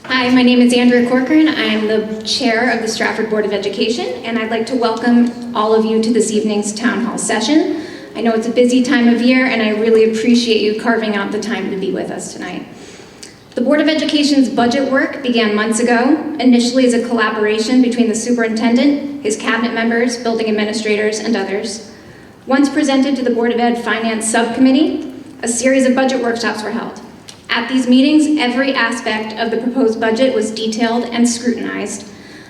Hi, my name is Andrea Corcoran. I'm the chair of the Stratford Board of Education, and I'd like to welcome all of you to this evening's town hall session. I know it's a busy time of year, and I really appreciate you carving out the time to be with us tonight. The Board of Education's budget work began months ago, initially as a collaboration between the superintendent, his cabinet members, building administrators, and others. Once presented to the Board of Ed Finance Subcommittee, a series of budget workshops were held. At these meetings, every aspect of the proposed budget was detailed and scrutinized.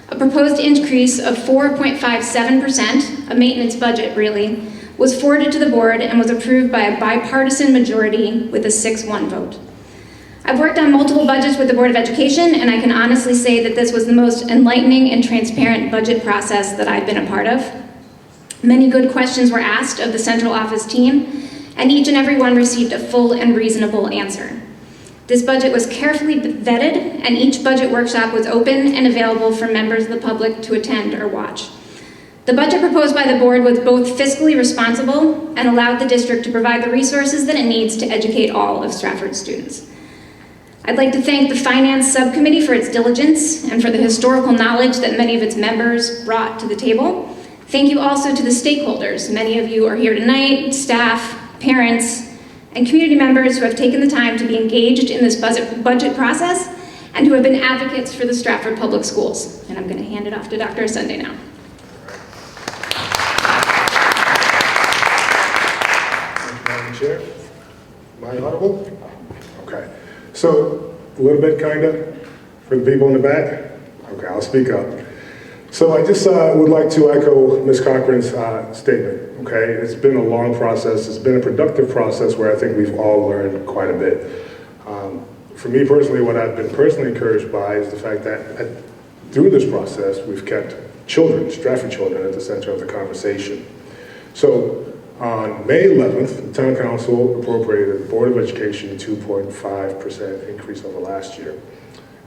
A proposed increase of 4.57%, a maintenance budget really, was forwarded to the board and was approved by a bipartisan majority with a 6-1 vote. I've worked on multiple budgets with the Board of Education, and I can honestly say that this was the most enlightening and transparent budget process that I've been a part of. Many good questions were asked of the central office team, and each and every one received a full and reasonable answer. This budget was carefully vetted, and each budget workshop was open and available for members of the public to attend or watch. The budget proposed by the board was both fiscally responsible and allowed the district to provide the resources that it needs to educate all of Stratford students. I'd like to thank the Finance Subcommittee for its diligence and for the historical knowledge that many of its members brought to the table. Thank you also to the stakeholders. Many of you are here tonight, staff, parents, and community members who have taken the time to be engaged in this budget process and who have been advocates for the Stratford Public Schools. And I'm going to hand it off to Dr. Sunday now. Thank you, Madam Chair. Am I audible? Okay. So, a little bit, kind of, for the people in the back? Okay, I'll speak up. So I just would like to echo Ms. Cochran's statement, okay? It's been a long process. It's been a productive process where I think we've all learned quite a bit. For me personally, what I've been personally encouraged by is the fact that through this process, we've kept children, Stratford children, at the center of the conversation. So on May 11th, the Town Council appropriated the Board of Education a 2.5% increase over last year.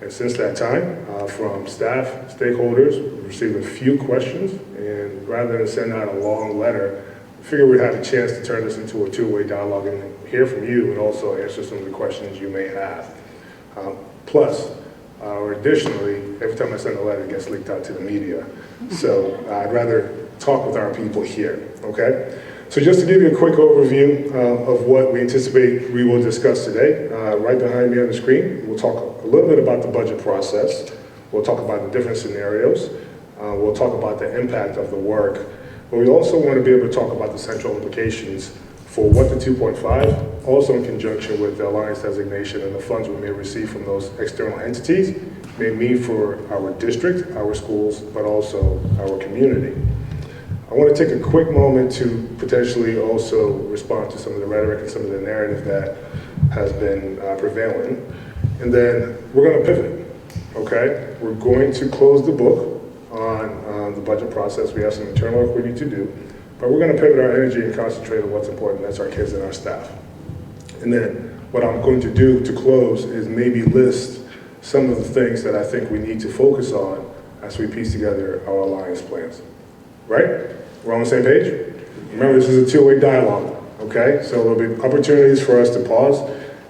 And since that time, from staff, stakeholders, we've received a few questions, and rather than send out a long letter, I figured we'd have a chance to turn this into a two-way dialogue and hear from you and also answer some of the questions you may have. Plus, or additionally, every time I send a letter, it gets leaked out to the media. So I'd rather talk with our people here, okay? So just to give you a quick overview of what we anticipate we will discuss today, right behind me on the screen, we'll talk a little bit about the budget process. We'll talk about the different scenarios. We'll talk about the impact of the work. But we also want to be able to talk about the central implications for what the 2.5, also in conjunction with the Alliance designation and the funds we may receive from those external entities, may mean for our district, our schools, but also our community. I want to take a quick moment to potentially also respond to some of the rhetoric and some of the narrative that has been prevailing. And then we're going to pivot, okay? We're going to close the book on the budget process. We have some internal work we need to do, but we're going to pivot our energy and concentrate on what's important. That's our kids and our staff. And then what I'm going to do to close is maybe list some of the things that I think we need to focus on as we piece together our Alliance plans. Right? We're on the same page? Remember, this is a two-way dialogue, okay? So there'll be opportunities for us to pause.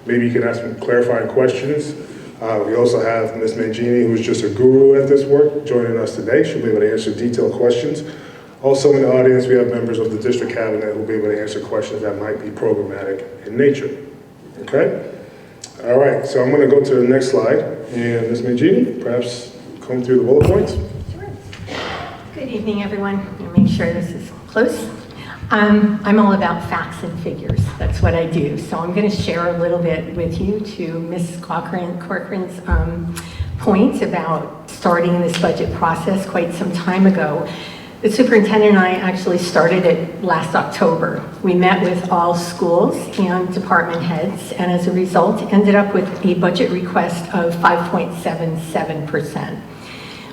Maybe you can ask some clarifying questions. We also have Ms. Mangini, who's just a guru at this work, joining us today. She'll be able to answer detailed questions. Also in the audience, we have members of the district cabinet who'll be able to answer questions that might be programmatic in nature, okay? All right, so I'm gonna go to the next slide. And Ms. Mangini, perhaps come through the bullet points. Good evening, everyone. I'll make sure this is close. I'm all about facts and figures. That's what I do. So I'm going to share a little bit with you to Ms. Corcoran's point about starting this budget process quite some time ago. The superintendent and I actually started it last October. We met with all schools and department heads, and as a result, ended up with a budget request of 5.77%.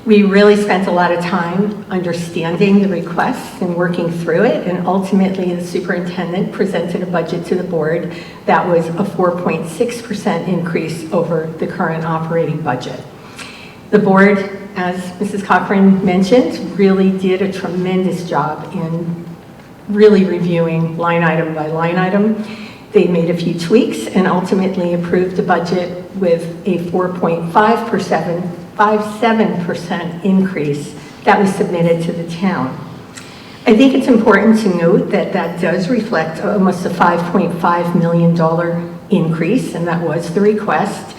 We really spent a lot of time understanding the requests and working through it, and ultimately the superintendent presented a budget to the board that was a 4.6% increase over the current operating budget. The board, as Mrs. Cochran mentioned, really did a tremendous job in really reviewing line item by line item. They made a few tweaks and ultimately approved a budget with a 4.57% increase that was submitted to the town. I think it's important to note that that does reflect almost a $5.5 million increase, and that was the request.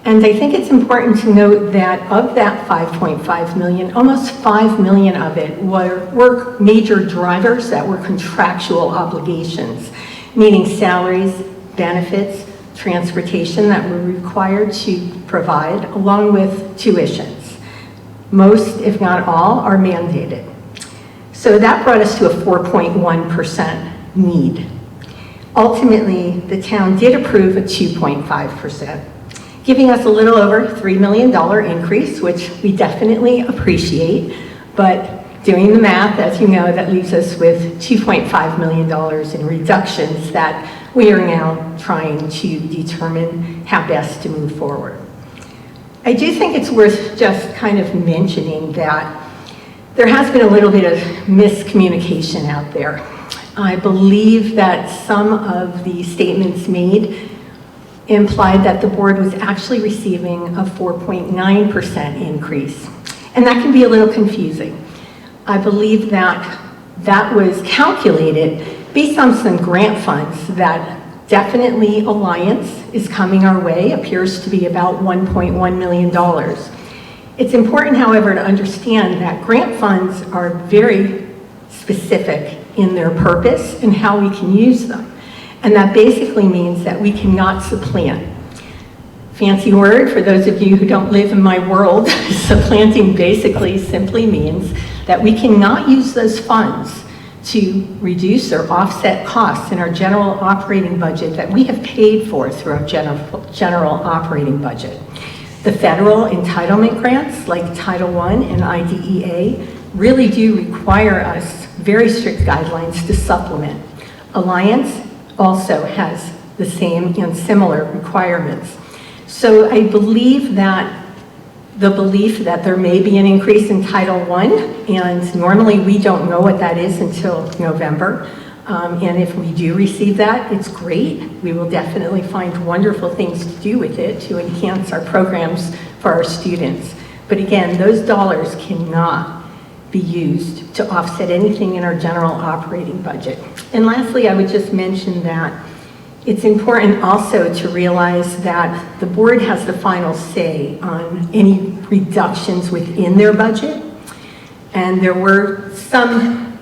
And I think it's important to note that of that $5.5 million, almost $5 million of it were major drivers that were contractual obligations, meaning salaries, benefits, transportation that we're required to provide, along with tuitions. Most, if not all, are mandated. So that brought us to a 4.1% need. Ultimately, the town did approve a 2.5%, giving us a little over $3 million increase, which we definitely appreciate, but doing the math, as you know, that leaves us with $2.5 million in reductions that we are now trying to determine how best to move forward. I do think it's worth just kind of mentioning that there has been a little bit of miscommunication out there. I believe that some of the statements made implied that the board was actually receiving a 4.9% increase, and that can be a little confusing. I believe that that was calculated based on some grant funds that definitely Alliance is coming our way, appears to be about $1.1 million. It's important, however, to understand that grant funds are very specific in their purpose and how we can use them. And that basically means that we cannot supplant. Fancy word for those of you who don't live in my world, supplanting basically simply means that we cannot use those funds to reduce or offset costs in our general operating budget that we have paid for through our general operating budget. The federal entitlement grants like Title I and IDEA really do require us very strict guidelines to supplement. Alliance also has the same and similar requirements. So I believe that the belief that there may be an increase in Title I, and normally we don't know what that is until November, and if we do receive that, it's great. We will definitely find wonderful things to do with it to enhance our programs for our students. But again, those dollars cannot be used to offset anything in our general operating budget. And lastly, I would just mention that it's important also to realize that the board has the final say on any reductions within their budget. And there were some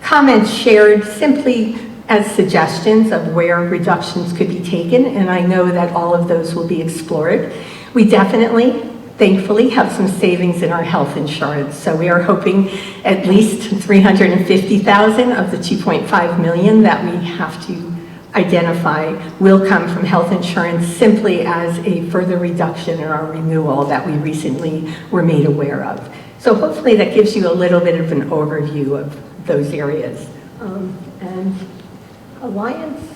comments shared simply as suggestions of where reductions could be taken, and I know that all of those will be explored. We definitely, thankfully, have some savings in our health insurance, so we are hoping at least $350,000 of the $2.5 million that we have to identify will come from health insurance simply as a further reduction in our renewal that we recently were made aware of. So hopefully that gives you a little bit of an overview of those areas. And Alliance,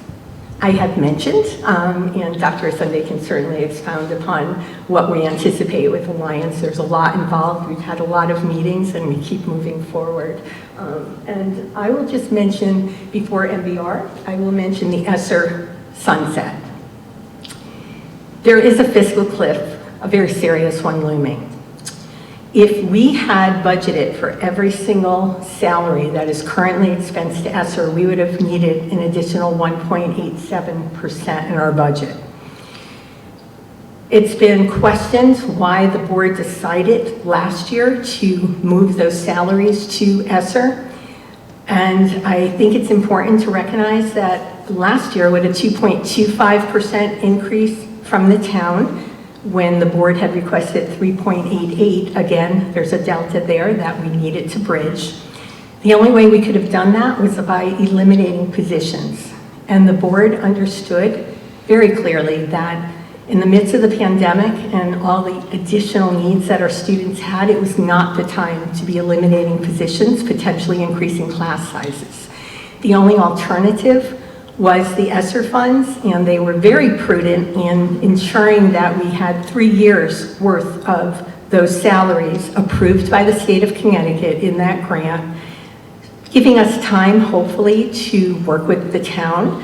I had mentioned, and Dr. Sunday can certainly expound upon what we anticipate with Alliance. There's a lot involved. We've had a lot of meetings and we keep moving forward. And I will just mention, before MBR, I will mention the ESSER sunset. There is a fiscal cliff, a very serious one looming. If we had budgeted for every single salary that is currently expensed to ESSER, we would have needed an additional 1.87% in our budget. It's been questioned why the board decided last year to move those salaries to ESSER. And I think it's important to recognize that last year with a 2.25% increase from the town, when the board had requested 3.88, again, there's a delta there that we needed to bridge. The only way we could have done that was by eliminating positions. And the board understood very clearly that in the midst of the pandemic and all the additional needs that our students had, it was not the time to be eliminating positions, potentially increasing class sizes. The only alternative was the ESSER funds, and they were very prudent in ensuring that we had 3 years worth of those salaries approved by the state of Connecticut in that grant, giving us time, hopefully, to work with the town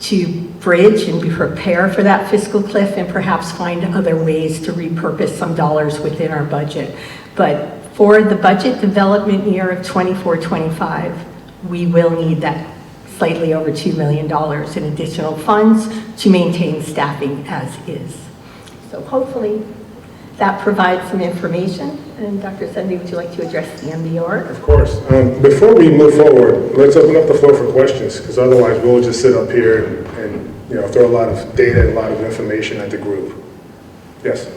to bridge and prepare for that fiscal cliff and perhaps find other ways to repurpose some dollars within our budget. But for the budget development year of 24-25, we will need that slightly over $2 million in additional funds to maintain staffing as is. So hopefully that provides some information. And Dr. Sunday, would you like to address the MBR? Of course. Before we move forward, let's open up the floor for questions, because otherwise we'll just sit up here and throw a lot of data and a lot of information at the group. Yes?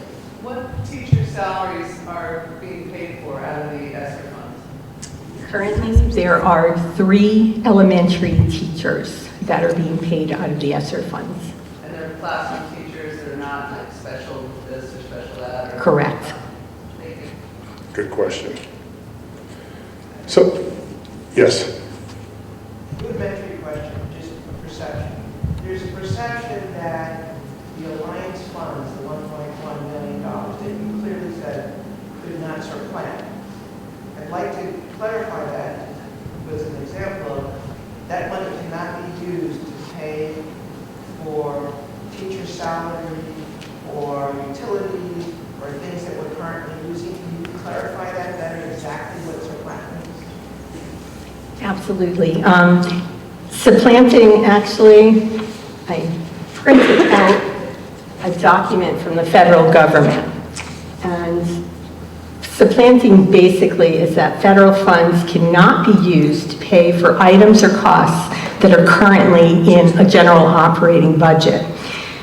What teacher salaries are being paid for out of the ESSER funds? Currently, there are 3 elementary teachers that are being paid out of the ESSER funds. And they're classroom teachers that are not like special this or special that? Or Correct. Thank you. Good question. So, yes? Rudimentary question, just a perception. There's a perception that the Alliance funds, the $1.1 million that you clearly said could not supplant. I'd like to clarify that with an example of that money cannot be used to pay for teacher salary or utilities or things that we're currently using. Can you clarify that better, exactly what supplant means? Absolutely. Supplanting, actually, I printed out a document from the federal government. And supplanting basically is that federal funds cannot be used to pay for items or costs that are currently in a general operating budget.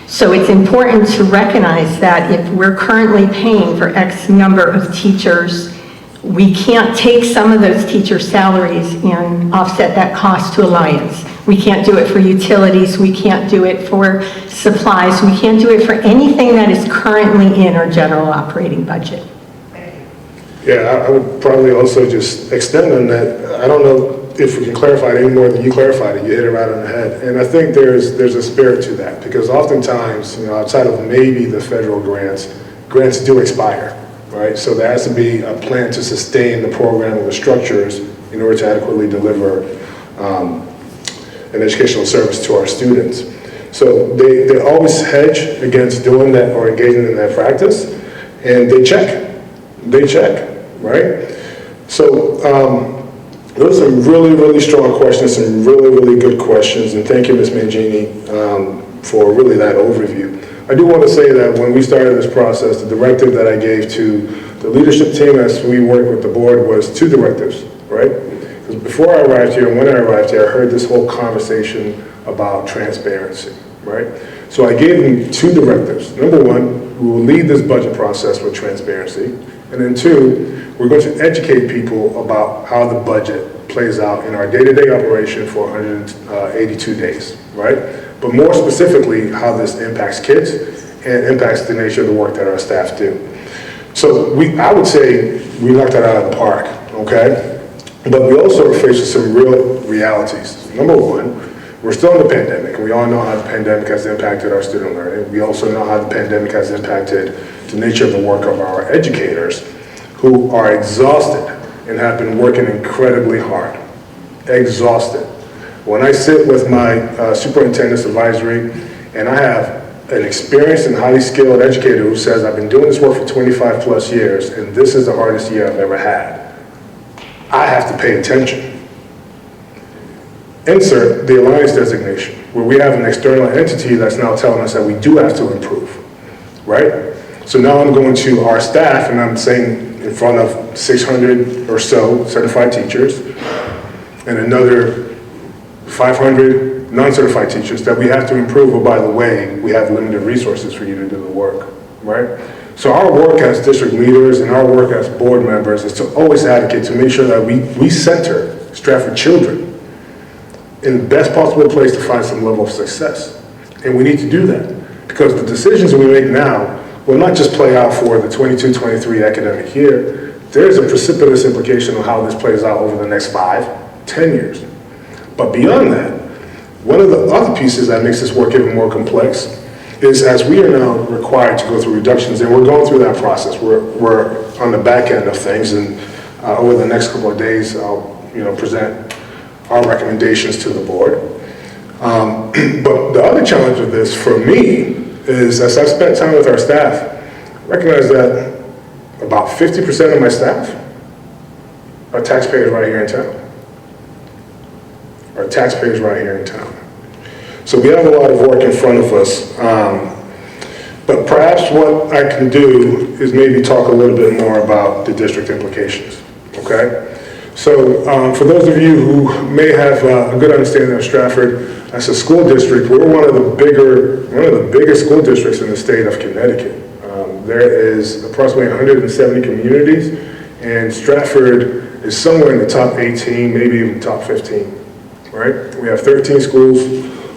So it's important to recognize that if we're currently paying for X number of teachers, we can't take some of those teacher salaries and offset that cost to Alliance. We can't do it for utilities, we can't do it for supplies, we can't do it for anything that is currently in our general operating budget. Yeah, I would probably also just extend on that. I don't know if we can clarify it any more than you clarified it. You hit it right on the head. And I think there's a spirit to that, because oftentimes, outside of maybe the federal grants do expire, right? So there has to be a plan to sustain the program or the structures in order to adequately deliver an educational service to our students. So they always hedge against doing that or engaging in that practice, and they check, right? So those are really, really strong questions, some really, really good questions, and thank you, Ms. Mangini, for really that overview. I do want to say that when we started this process, the directive that I gave to the leadership team as we worked with the board was 2 directives, right? Because before I arrived here and when I arrived here, I heard this whole conversation about transparency, right? So I gave them 2 directives. Number 1, we will lead this budget process with transparency. And then 2, we're going to educate people about how the budget plays out in our day-to-day operation for 182 days, right? But more specifically, how this impacts kids and impacts the nature of the work that our staff do. So I would say we knocked that out of the park, okay? But we also are faced with some real realities. Number 1, we're still in the pandemic, and we all know how the pandemic has impacted our student learning. We also know how the pandemic has impacted the nature of the work of our educators, who are exhausted and have been working incredibly hard. Exhausted. When I sit with my superintendent's advisory, and I have an experienced and highly skilled educator who says, I've been doing this work for 25 plus years, and this is the hardest year I've ever had, I have to pay attention. Insert the Alliance designation, where we have an external entity that's now telling us that we do have to improve, right? So now I'm going to our staff and I'm saying in front of 600 or so certified teachers and another 500 non-certified teachers that we have to improve. Oh, by the way, we have limited resources for you to do the work, right? So our work as district leaders and our work as board members is to always advocate to make sure that we center Stratford children in the best possible place to find some level of success. And we need to do that because the decisions we make now will not just play out for the 22-23 academic year. There's a precipitous implication of how this plays out over the next 5-10 years. But beyond that, one of the other pieces that makes this work even more complex is as we are now required to go through reductions, and we're going through that process. We're on the back end of things, and over the next couple of days, I'll present our recommendations to the board. But the other challenge of this for me is, as I've spent time with our staff, I recognize that about 50% of my staff are taxpayers right here in town. So we have a lot of work in front of us. But perhaps what I can do is maybe talk a little bit more about the district implications, okay? So for those of you who may have a good understanding of Stratford, as a school district, we're one of the biggest school districts in the state of Connecticut. There is approximately 170 communities, and Stratford is somewhere in the top 18, maybe even top 15, right? We have 13 schools,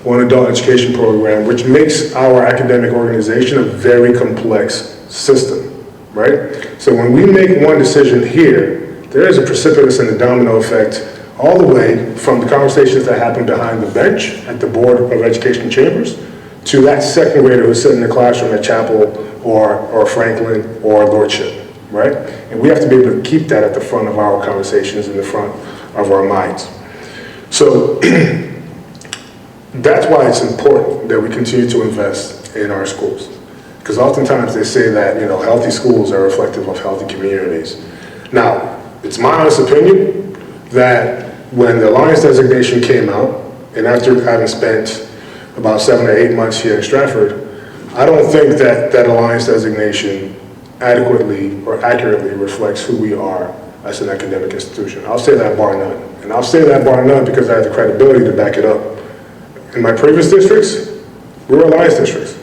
one adult education program, which makes our academic organization a very complex system, right? So when we make one decision here, there is a precipitous and a domino effect all the way from the conversations that happen behind the bench at the Board of Education chambers to that second grader who's sitting in the classroom at Chapel or Franklin or Lordship, right? And we have to be able to keep that at the front of our conversations, in the front of our minds. So that's why it's important that we continue to invest in our schools. Because oftentimes they say that, healthy schools are reflective of healthy communities. Now, it's my honest opinion that when the Alliance designation came out, and after having spent about 7 or 8 months here in Stratford, I don't think that that Alliance designation adequately or accurately reflects who we are as an academic institution. I'll say that bar none. And I'll say that bar none because I have the credibility to back it up. In my previous districts, we were Alliance districts.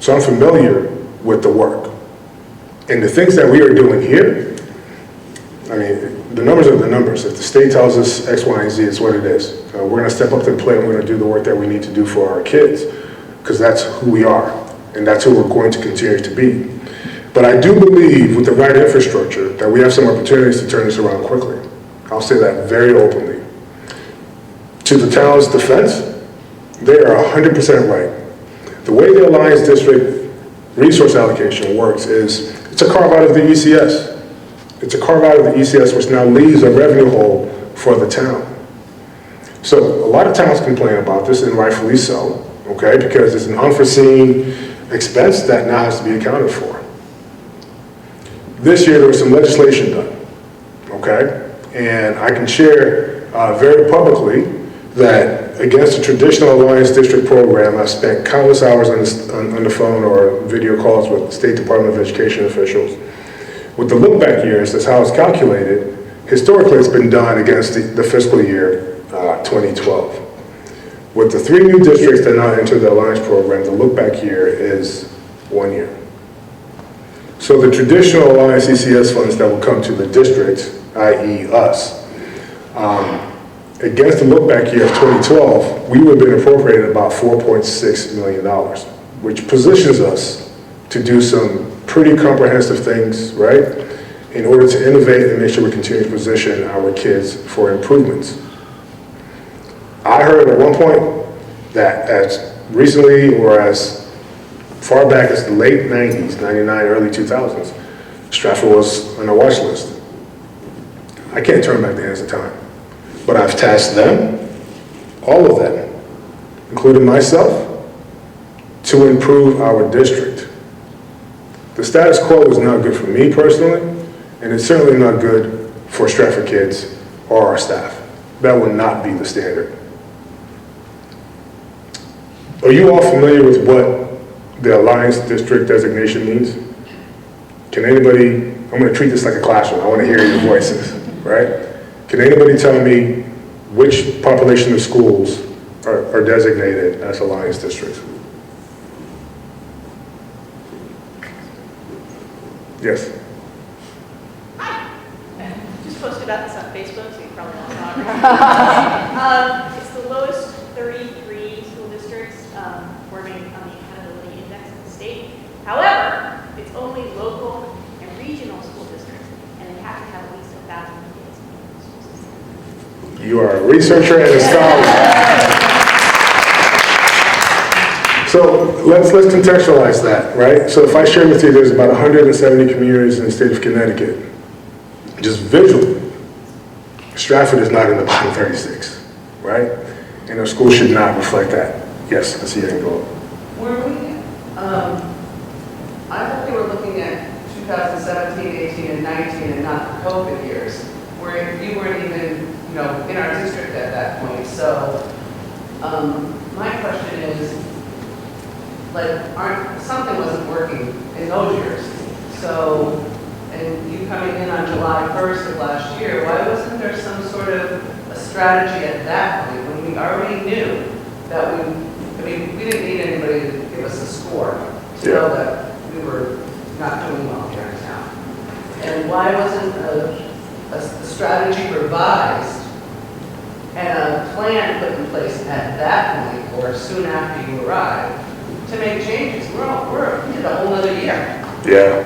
So I'm familiar with the work. And the things that we are doing here, the numbers are the numbers. If the state tells us X, Y, and Z, it's what it is. We're going to step up to the plate and we're going to do the work that we need to do for our kids, because that's who we are, and that's who we're going to continue to be. But I do believe with the right infrastructure that we have some opportunities to turn this around quickly. I'll say that very openly. To the town's defense, they are 100% right. The way the Alliance District resource allocation works is it's a carve out of the ECS. It's a carve out of the ECS, which now leaves a revenue hole for the town. So a lot of towns complain about this, and rightfully so, okay, because it's an unforeseen expense that now has to be accounted for. This year there was some legislation done, okay, and I can share very publicly that against the traditional Alliance District program, I've spent countless hours on the phone or video calls with the State Department of Education officials. With the look back years, that's how it's calculated. Historically, it's been done against the fiscal year 2012. With the 3 new districts that now enter the Alliance program, the look back year is 1 year. So the traditional Alliance ECS funds that will come to the district, i.e. us, against the look back year of 2012, we would have been appropriated about $4.6 million, which positions us to do some pretty comprehensive things, right, in order to innovate and make sure we continue to position our kids for improvements. I heard at one point that as recently or as far back as the late 90s, 99, early 2000s, Stratford was on a watch list. I can't turn back the hands of time, but I've tasked them, all of them, including myself, to improve our district. The status quo is not good for me personally, and it's certainly not good for Stratford kids or our staff. That will not be the standard. Are you all familiar with what the Alliance District designation means? Can anybody, I'm going to treat this like a classroom. I want to hear your voices, right? Can anybody tell me which population of schools are designated as Alliance districts? Yes. Hi. Just posted about this on Facebook, so you probably all saw it. It's the lowest 33 school districts forming on the accountability index of the state. However, it's only local and regional school districts, and they have to have at least 1,000 kids in the school system. You are a researcher and a scholar. So let's contextualize that, right? So if I share with you there's about 170 communities in the state of Connecticut, just visually, Stratford is not in the bottom 36, right? And our school should not reflect that. Yes, I see you go. Were we, I thought they were looking at 2017, 18, and 19, and not the COVID years, where you weren't even, in our district at that point. So, my question is, something wasn't working in those years. So, and you coming in on July 1st of last year, why wasn't there some sort of a strategy at that point when we already knew that we didn't need anybody to give us a score to know that we were not doing well here in town? And why wasn't a strategy revised and a plan put in place at that point or soon after you arrived to make changes? We're in a whole other year. Yeah.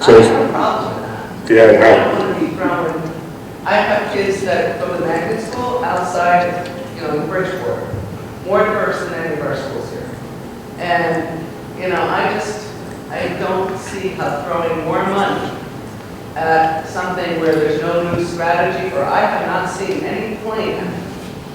So I have a problem with that. Yeah, I don't want to be throwing. I have kids that go to magnet school outside, in Bridgeport, more diverse than any of our schools here. And, I don't see how throwing more money at something where there's no new strategy, or I have not seen any plan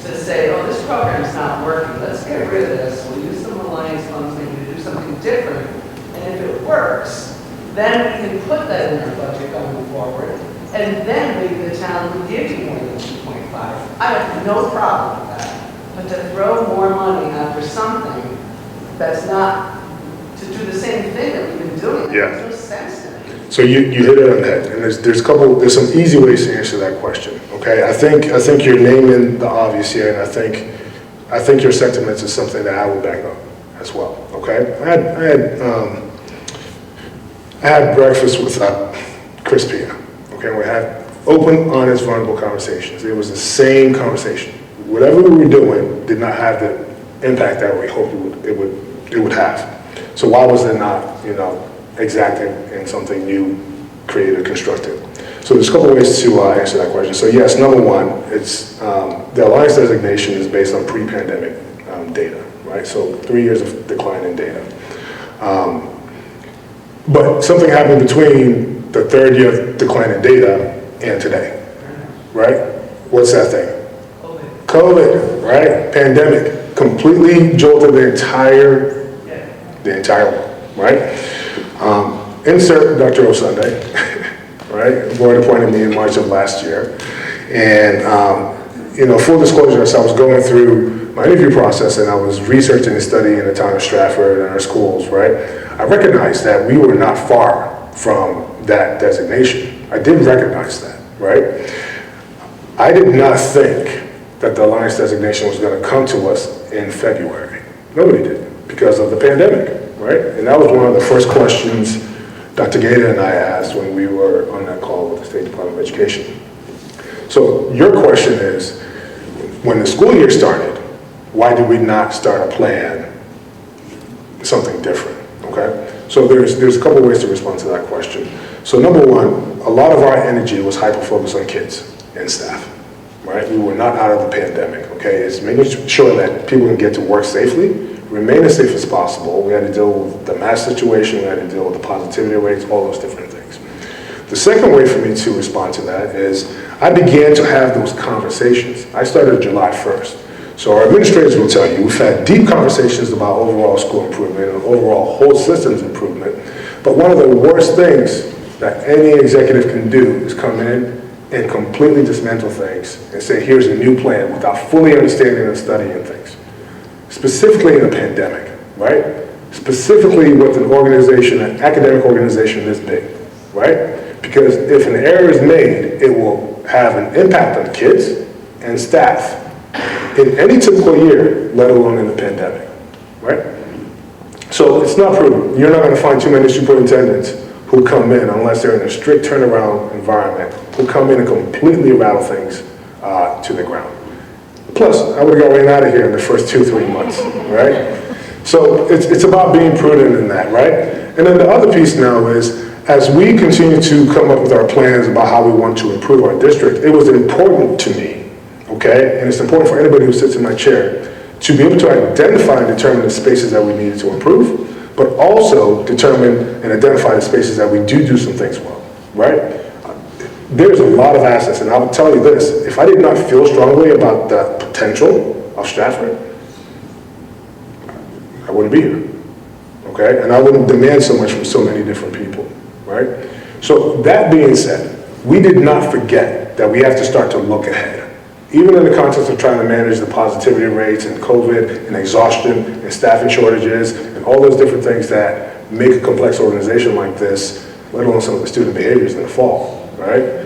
to say, oh, this program's not working, let's get rid of this, we'll use some alliance funds maybe to do something different, and if it works, then we can put that in our budget going forward, and then maybe the town will give you more than 2.5. I have no problem with that, but to throw more money after something that's not to do the same thing that we've been doing, there's no sense in it. So you hit it on that, and there's some easy ways to answer that question. Okay, I think you're naming the obvious here, and I think your sentiments is something that I will back up as well. Okay, I had breakfast with Chris Pia. Okay, we had open, honest, vulnerable conversations. It was the same conversation. Whatever we were doing did not have the impact that we hoped it would have. So why was it not, exacting in something new, creative, constructive? So there's a couple ways to answer that question. So yes, number one, it's the Alliance designation is based on pre-pandemic data, right? So 3 years of decline in data. But something happened between the third year of decline in data and today, right? What's that thing? COVID, right? Pandemic completely jolted the entire world, right? Insert Dr. Osunday, right? The board appointed me in March of last year. And, full disclosure, as I was going through my interview process and I was researching and studying the town of Stratford and our schools, right? I recognized that we were not far from that designation. I did recognize that, right? I did not think that the Alliance designation was going to come to us in February. Nobody did, because of the pandemic, right? And that was one of the first questions Dr. Gaeta and I asked when we were on that call with the State Department of Education. So your question is, when the school year started, why did we not start a plan, something different, okay? So there's a couple ways to respond to that question. So number one, a lot of our energy was hyper-focused on kids and staff, right? We were not out of the pandemic, okay? It's making sure that people can get to work safely, remain as safe as possible. We had to deal with the mask situation, we had to deal with the positivity rates, all those different things. The second way for me to respond to that is I began to have those conversations. I started July 1st. So our administrators will tell you, we've had deep conversations about overall school improvement and overall whole systems improvement. But one of the worst things that any executive can do is come in and completely dismantle things and say, here's a new plan without fully understanding and studying things. Specifically in a pandemic, right? Specifically with an organization, an academic organization this big, right? Because if an error is made, it will have an impact on kids and staff in any typical year, let alone in a pandemic, right? So it's not prudent. You're not going to find too many superintendents who come in, unless they're in a strict turnaround environment, who come in and completely rattle things to the ground. Plus, I would have got right out of here in the first 2-3 months, right? So it's about being prudent in that, right? And then the other piece now is, as we continue to come up with our plans about how we want to improve our district, it was important to me, okay? And it's important for anybody who sits in my chair to be able to identify and determine the spaces that we needed to improve, but also determine and identify the spaces that we do some things well, right? There's a lot of assets, and I will tell you this, if I did not feel strongly about the potential of Stratford, I wouldn't be here, okay? And I wouldn't demand so much from so many different people, right? So that being said, we did not forget that we have to start to look ahead. Even in the context of trying to manage the positivity rates and COVID and exhaustion and staffing shortages and all those different things that make a complex organization like this, let alone some of the student behaviors in the fall, right?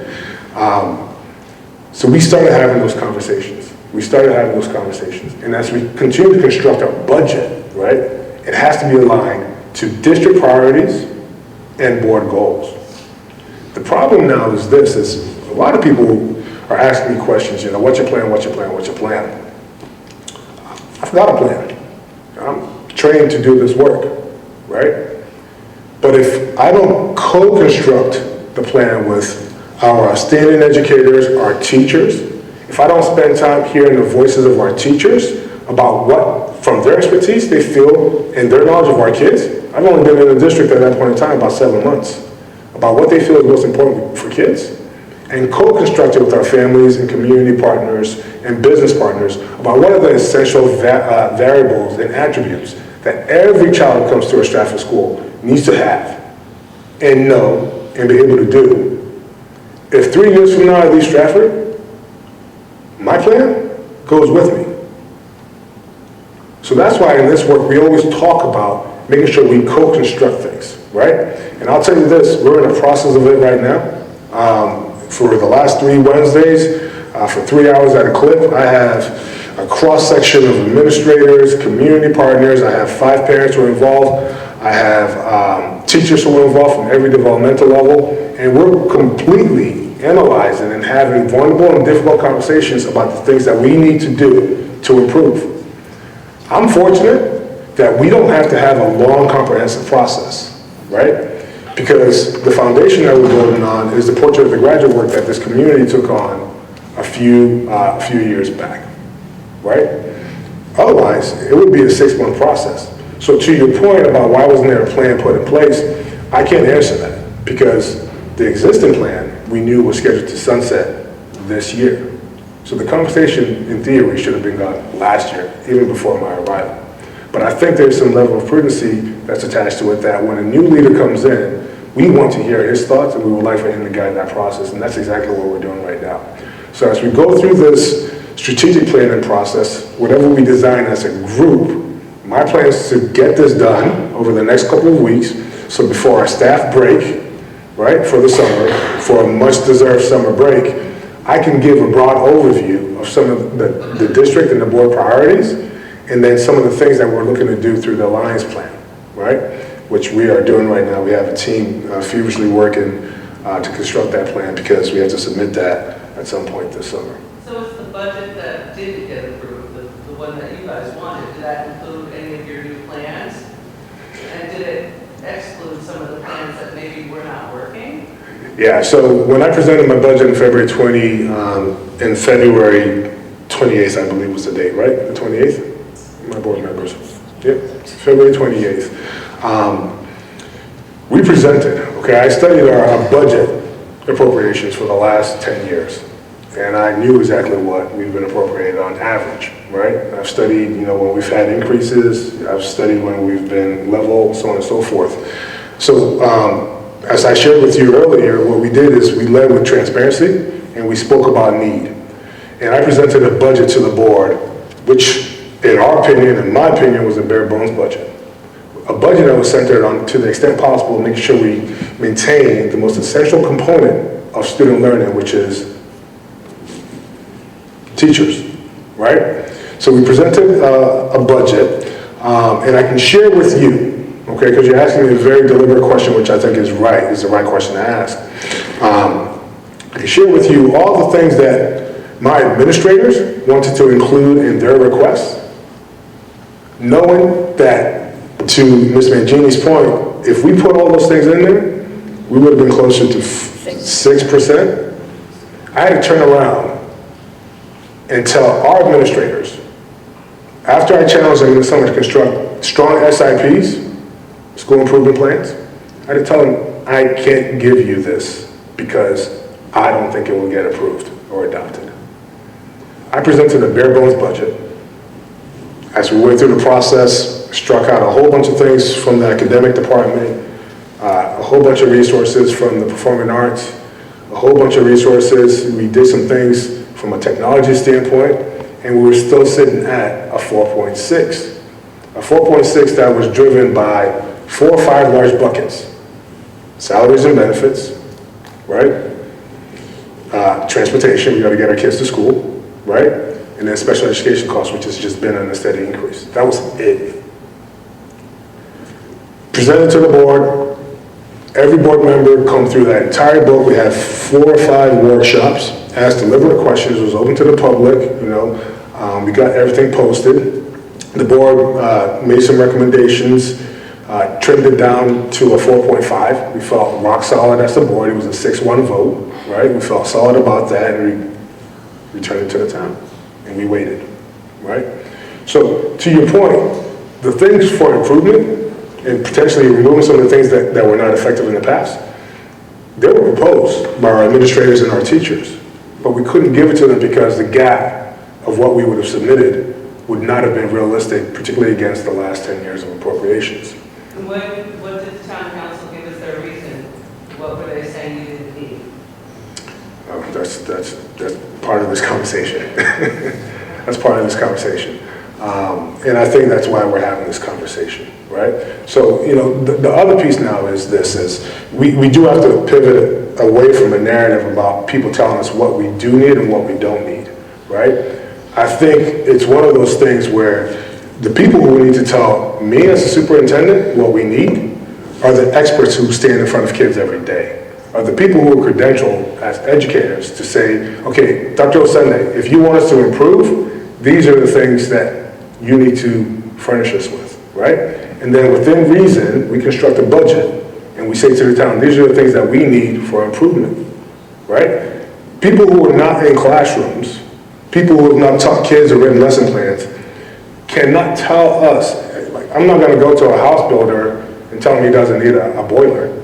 So we started having those conversations. And as we continue to construct our budget, right, it has to be aligned to district priorities and board goals. The problem now is this, is a lot of people are asking me questions, you know, what's your plan, what's your plan, what's your plan? I've got a plan. I'm trained to do this work, right? But if I don't co-construct the plan with our outstanding educators, our teachers, if I don't spend time hearing the voices of our teachers about what, from their expertise, they feel and their knowledge of our kids, I've only been in the district at that point in time about 7 months, about what they feel is most important for kids, and co-construct it with our families and community partners and business partners about what are the essential variables and attributes that every child who comes to a Stratford school needs to have and know and be able to do. If 3 years from now I leave Stratford, my plan goes with me. So that's why in this work we always talk about making sure we co-construct things, right? And I'll tell you this, we're in the process of it right now. For the last 3 Wednesdays, for 3 hours at a clip, I have a cross-section of administrators, community partners, I have 5 parents who are involved, I have teachers who are involved from every developmental level, and we're completely analyzing and having vulnerable and difficult conversations about the things that we need to do to improve. I'm fortunate that we don't have to have a long, comprehensive process, right? Because the foundation that we're building on is the portrait of the graduate work that this community took on a few years back, right? Otherwise, it would be a 6-month process. So to your point about why wasn't there a plan put in place, I can't answer that because the existing plan we knew was scheduled to sunset this year. So the conversation in theory should have been done last year, even before my arrival. But I think there's some level of prudency that's attached to it that when a new leader comes in, we want to hear his thoughts and we would like for him to guide that process, and that's exactly what we're doing right now. So as we go through this strategic planning process, whatever we design as a group, my plan is to get this done over the next couple of weeks, so before our staff break, right, for the summer, for a much-deserved summer break, I can give a broad overview of some of the district and the board priorities, and then some of the things that we're looking to do through the Alliance plan, right? Which we are doing right now. We have a team feverishly working to construct that plan because we have to submit that at some point this summer. So it's the budget that didn't get approved, the one that you guys wanted, did that include any of your new plans? And did it exclude some of the plans that maybe were not working? Yeah, so when I presented my budget in February 28th, I believe was the date, right? The 28th? My board members. Yep, February 28th. We presented, okay, I studied our budget appropriations for the last 10 years. And I knew exactly what we've been appropriated on average, right? I've studied, you know, when we've had increases, I've studied when we've been level, so on and so forth. So as I shared with you earlier, what we did is we led with transparency and we spoke about need. And I presented a budget to the board, which in our opinion, in my opinion, was a bare bones budget. A budget that was centered on, to the extent possible, making sure we maintain the most essential component of student learning, which is teachers, right? So we presented a budget, and I can share with you, okay, because you're asking me a very deliberate question, which I think is the right question to ask. I can share with you all the things that my administrators wanted to include in their requests, knowing that, to Ms. Mangini's point, if we put all those things in there, we would have been closer to 6%. I had to turn around and tell our administrators, after I challenged them in the summer to construct strong SIPs, school improvement plans, I had to tell them, I can't give you this because I don't think it will get approved or adopted. I presented a bare bones budget As we went through the process, struck out a whole bunch of things from the academic department, a whole bunch of resources from the performing arts, a whole bunch of resources. We did some things from a technology standpoint, and we were still sitting at a 4.6. A 4.6 that was driven by 4 or 5 large buckets. Salaries and benefits, right? Transportation, we gotta get our kids to school, right? And then special education costs, which has just been on a steady increase. That was it. Presented to the board, every board member come through that entire book. We had 4 or 5 workshops, asked deliberate questions, it was open to the public, you know. We got everything posted. The board made some recommendations, trimmed it down to a 4.5. We felt rock solid as the board. It was a 6-1 vote, right? We felt solid about that, and we returned it to the town, and we waited, right? So to your point, the things for improvement and potentially removing some of the things that were not effective in the past, they were proposed by our administrators and our teachers, but we couldn't give it to them because the gap of what we would have submitted would not have been realistic, particularly against the last 10 years of appropriations. And what did the town council give us their reason? What were they saying you didn't need? That's part of this conversation. That's part of this conversation. And I think that's why we're having this conversation, right? So, you know, the other piece now is this, is we do have to pivot away from a narrative about people telling us what we do need and what we don't need, right? I think it's one of those things where the people who need to tell me as a superintendent what we need are the experts who stand in front of kids every day, are the people who are credentialed as educators to say, okay, Dr. Osende, if you want us to improve, these are the things that you need to furnish us with, right? And then within reason, we construct a budget and we say to the town, these are the things that we need for improvement, right? People who are not in classrooms, people who have not taught kids or written lesson plans cannot tell us, like, I'm not gonna go to a house builder and tell him he doesn't need a boiler,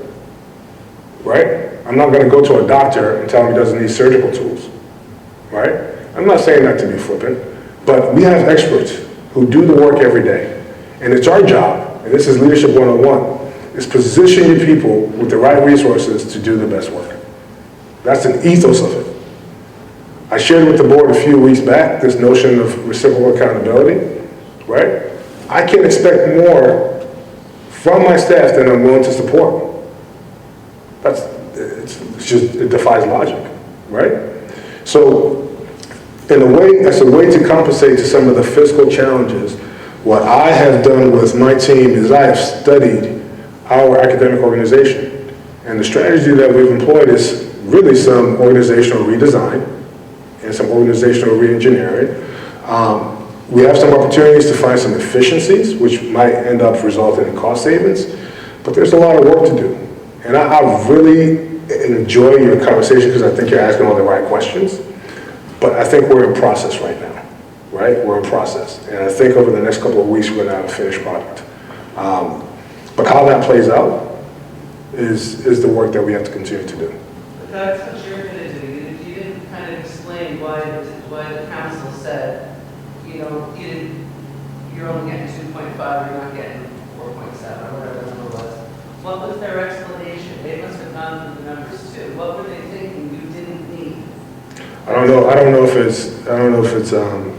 right? I'm not gonna go to a doctor and tell him he doesn't need surgical tools, right? I'm not saying that to be flippant, but we have experts who do the work every day. And it's our job, and this is Leadership 101, is position your people with the right resources to do the best work. That's an ethos of it. I shared with the board a few weeks back this notion of reciprocal accountability, right? I can't expect more from my staff than I'm willing to support. It defies logic, right? So, in a way, as a way to compensate to some of the fiscal challenges, what I have done with my team is I have studied our academic organization. And the strategy that we've employed is really some organizational redesign and some organizational re-engineering. We have some opportunities to find some efficiencies, which might end up resulting in cost savings, but there's a lot of work to do. And I really enjoy your conversation because I think you're asking all the right questions, but I think we're in process right now, right? We're in process. And I think over the next couple of weeks, we're going to have a finished product. But how that plays out is the work that we have to continue to do. But that's what you're going to do. You didn't kind of explain why the council said, you know, you're only getting 2.5, you're not getting 4.7, or whatever the number was. What was their explanation? They must have gone through the numbers too. What were they thinking you didn't need? I don't know if it's,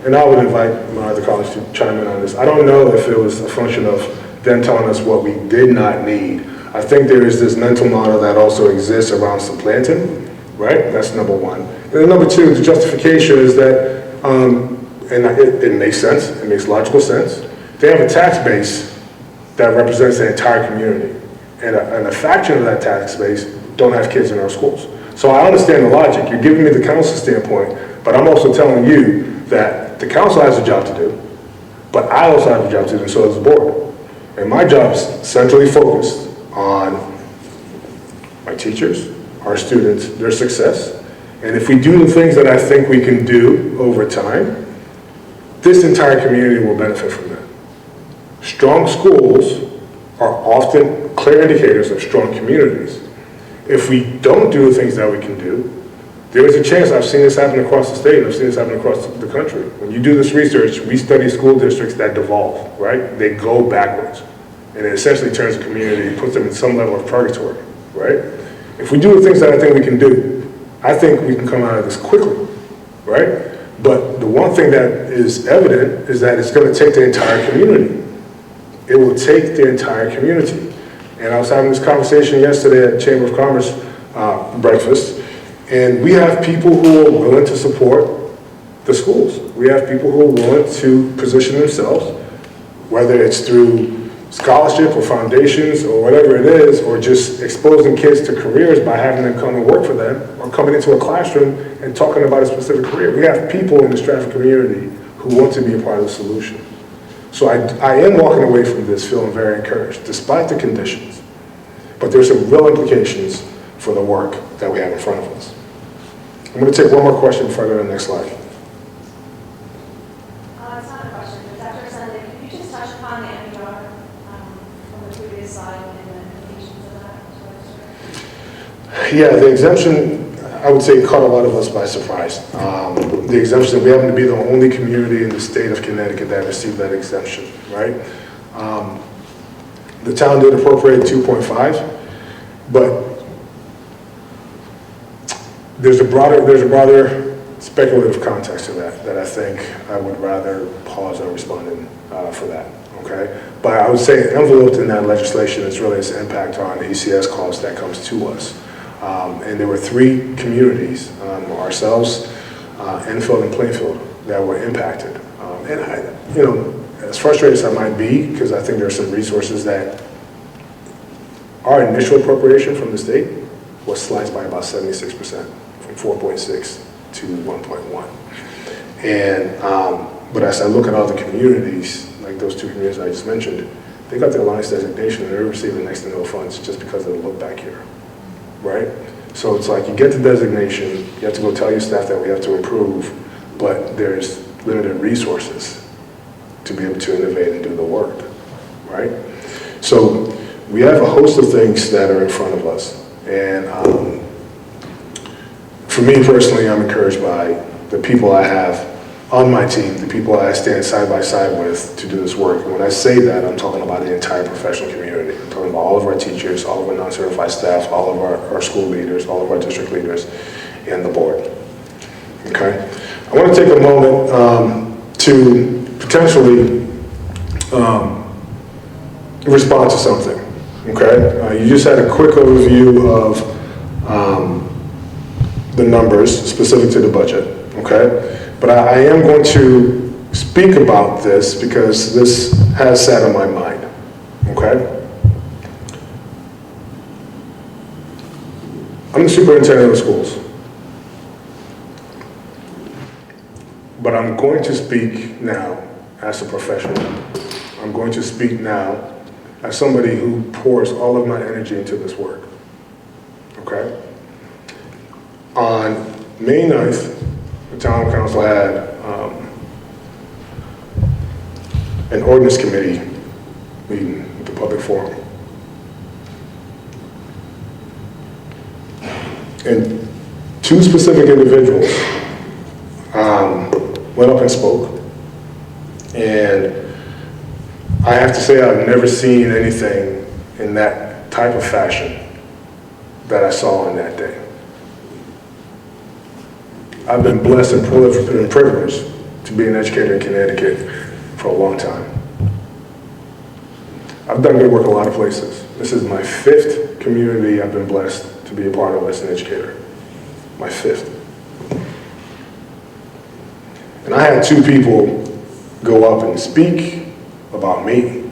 and I would invite my other colleagues to chime in on this. I don't know if it was a function of them telling us what we did not need. I think there is this mental model that also exists around supplanting, right? That's number one. And then number two, the justification is that, and it makes sense, it makes logical sense. They have a tax base that represents the entire community. And a fraction of that tax base don't have kids in our schools. So I understand the logic. You're giving me the council standpoint, but I'm also telling you that the council has a job to do, but I also have a job to do, and so does the board. And my job is centrally focused on my teachers, our students, their success. And if we do the things that I think we can do over time, this entire community will benefit from that. Strong schools are often clear indicators of strong communities. If we don't do the things that we can do, There is a chance, I've seen this happen across the state, I've seen this happen across the country. When you do this research, we study school districts that devolve, right? They go backwards. And it essentially turns a community, puts them in some level of purgatory, right? If we do the things that I think we can do, I think we can come out of this quickly, right? But the one thing that is evident is that it's going to take the entire community. It will take the entire community. And I was having this conversation yesterday at Chamber of Commerce breakfast, and we have people who are willing to support the schools. We have people who are willing to position themselves, whether it's through scholarship or foundations or whatever it is, or just exposing kids to careers by having them come and work for them, or coming into a classroom and talking about a specific career. We have people in the Stratford community who want to be a part of the solution. So I am walking away from this feeling very encouraged, despite the conditions. But there's some real implications for the work that we have in front of us. I'm going to take one more question before I go to the next slide. It's not a question, but Dr. Sunday, could you just touch upon the NPR from the previous slide and the implications of that? Yeah, the exemption, I would say, caught a lot of us by surprise. The exemption, we happen to be the only community in the state of Connecticut that received that exemption, right? The town did appropriate 2.5, but there's a broader speculative context to that I think I would rather pause on responding for that, okay? But I would say enveloped in that legislation is really its impact on the ECS cost that comes to us. And there were 3 communities, ourselves, Enfield and Plainfield, that were impacted. And as frustrated as I might be, because I think there are some resources that our initial appropriation from the state was sliced by about 76%, from 4.6 to 1.1. And, but as I look at all the communities, like those 2 communities I just mentioned, they got the Alliance designation and they're receiving next to no funds just because of the look back here, right? So it's like you get the designation, you have to go tell your staff that we have to improve, but there's limited resources to be able to innovate and do the work, right? So we have a host of things that are in front of us. And for me personally, I'm encouraged by the people I have on my team, the people I stand side by side with to do this work. And when I say that, I'm talking about the entire professional community. I'm talking about all of our teachers, all of our non-certified staff, all of our school leaders, all of our district leaders, and the board. Okay? I want to take a moment to potentially respond to something. Okay? You just had a quick overview of the numbers specific to the budget. Okay? But I am going to speak about this because this has sat on my mind. Okay? I'm the superintendent of schools. But I'm going to speak now as a professional. I'm going to speak now as somebody who pours all of my energy into this work. Okay? On May 9th, the town council had an ordinance committee meeting with the public forum. And 2 specific individuals went up and spoke. And I have to say I've never seen anything in that type of fashion that I saw on that day. I've been blessed and privileged to be an educator in Connecticut for a long time. I've done good work a lot of places. This is my 5th community I've been blessed to be a part of as an educator. My 5th. And I had 2 people go up and speak about me.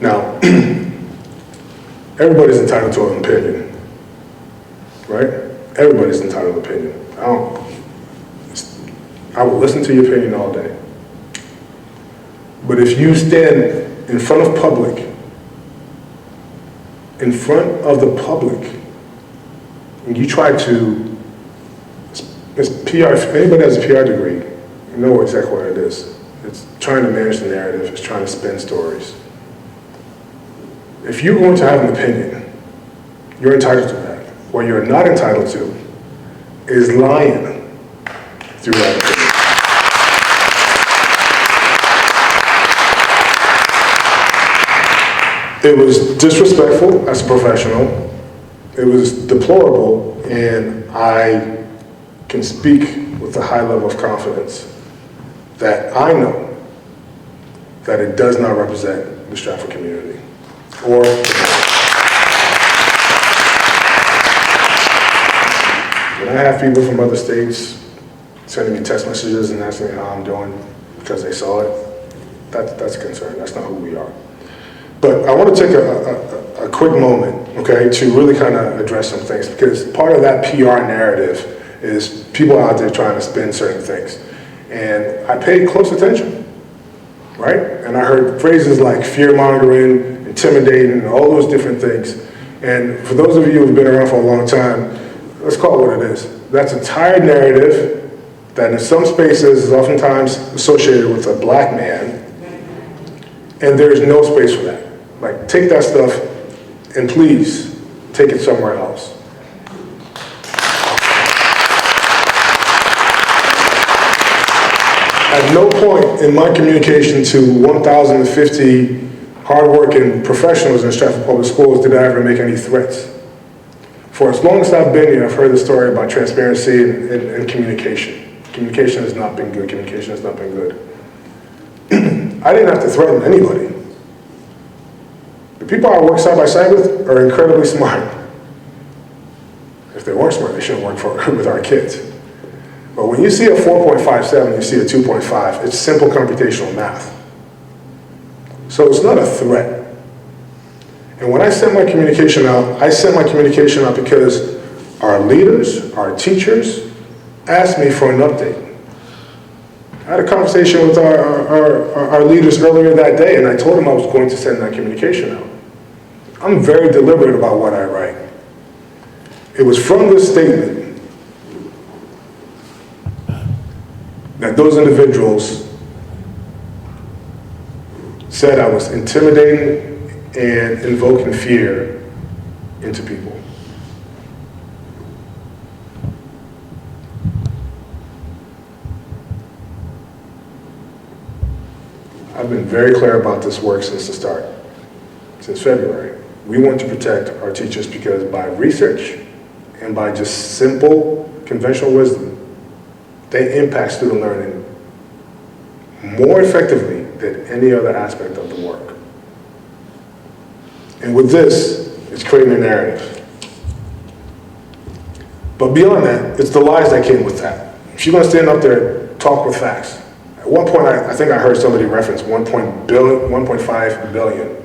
Now, everybody's entitled to an opinion, right? Everybody's entitled to an opinion. I will listen to your opinion all day. But if you stand in front of the public, and you try to, it's PR, if anybody has a PR degree, you know exactly what it is. It's trying to manage the narrative, it's trying to spin stories. If you're going to have an opinion, you're entitled to that. what you're not entitled to is lying through that opinion. It was disrespectful as a professional. It was deplorable, and I can speak with a high level of confidence that I know that it does not represent the Stratford community or the board. When I have people from other states sending me text messages and asking me how I'm doing because they saw it, that's a concern. That's not who we are. But I want to take a quick moment, okay, to really kind of address some things, because part of that PR narrative is people out there trying to spin certain things. And I paid close attention, right? And I heard phrases like fear-mongering, intimidating, all those different things. And for those of you who've been around for a long time, let's call it what it is. That's a tired narrative that in some spaces is oftentimes associated with a black man, and there's no space for that. Like, take that stuff and please take it somewhere else. At no point in my communication to 1,050 hardworking professionals in Stratford Public Schools did I ever make any threats. For as long as I've been here, I've heard the story about transparency and communication. Communication has not been good. Communication has not been good. I didn't have to threaten anybody. The people I work side by side with are incredibly smart. If they weren't smart, they shouldn't work with our kids. But when you see a 4.57, you see a 2.5, it's simple computational math. So it's not a threat. And when I sent my communication out, I sent my communication out because our leaders, our teachers, asked me for an update. I had a conversation with our leaders earlier that day, and I told them I was going to send that communication out. I'm very deliberate about what I write. It was from this statement that those individuals said I was intimidating and invoking fear into people. I've been very clear about this work since the start, since February. We want to protect our teachers because by research and by just simple conventional wisdom, they impact student learning more effectively than any other aspect of the work. And with this, it's creating a narrative. But beyond that, it's the lies that came with that. If you're going to stand up there, talk with facts. At one point, I think I heard somebody reference 1.5 billion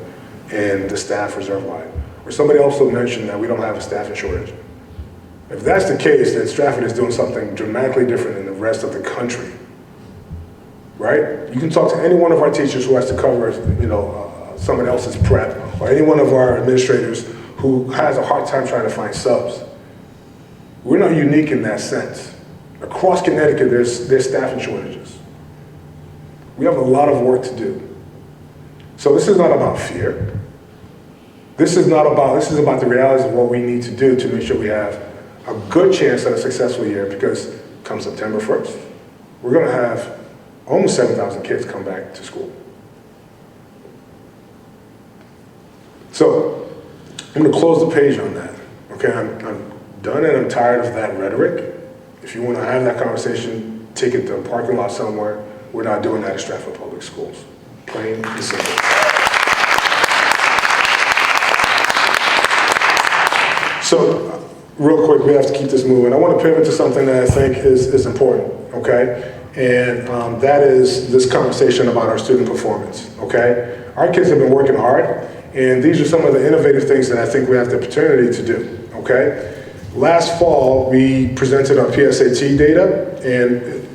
in the staff reserve line. Or somebody also mentioned that we don't have a staffing shortage. If that's the case, then Stratford is doing something dramatically different than the rest of the country, right? You can talk to any one of our teachers who has to cover, someone else's prep, or any one of our administrators who has a hard time trying to find subs. We're not unique in that sense. Across Connecticut, there's staffing shortages. We have a lot of work to do. So this is not about fear. This is about the realities of what we need to do to make sure we have a good chance at a successful year, because come September 1st, we're gonna have almost 7,000 kids come back to school. So I'm gonna close the page on that, okay? I'm done and I'm tired of that rhetoric. If you wanna have that conversation, take it to a parking lot somewhere. We're not doing that at Stratford Public Schools. Plain and simple. So, real quick, we have to keep this moving. I want to pivot to something that I think is important, okay? And that is this conversation about our student performance, okay? Our kids have been working hard, and these are some of the innovative things that I think we have the opportunity to do, okay? Last fall, we presented our PSAT data, and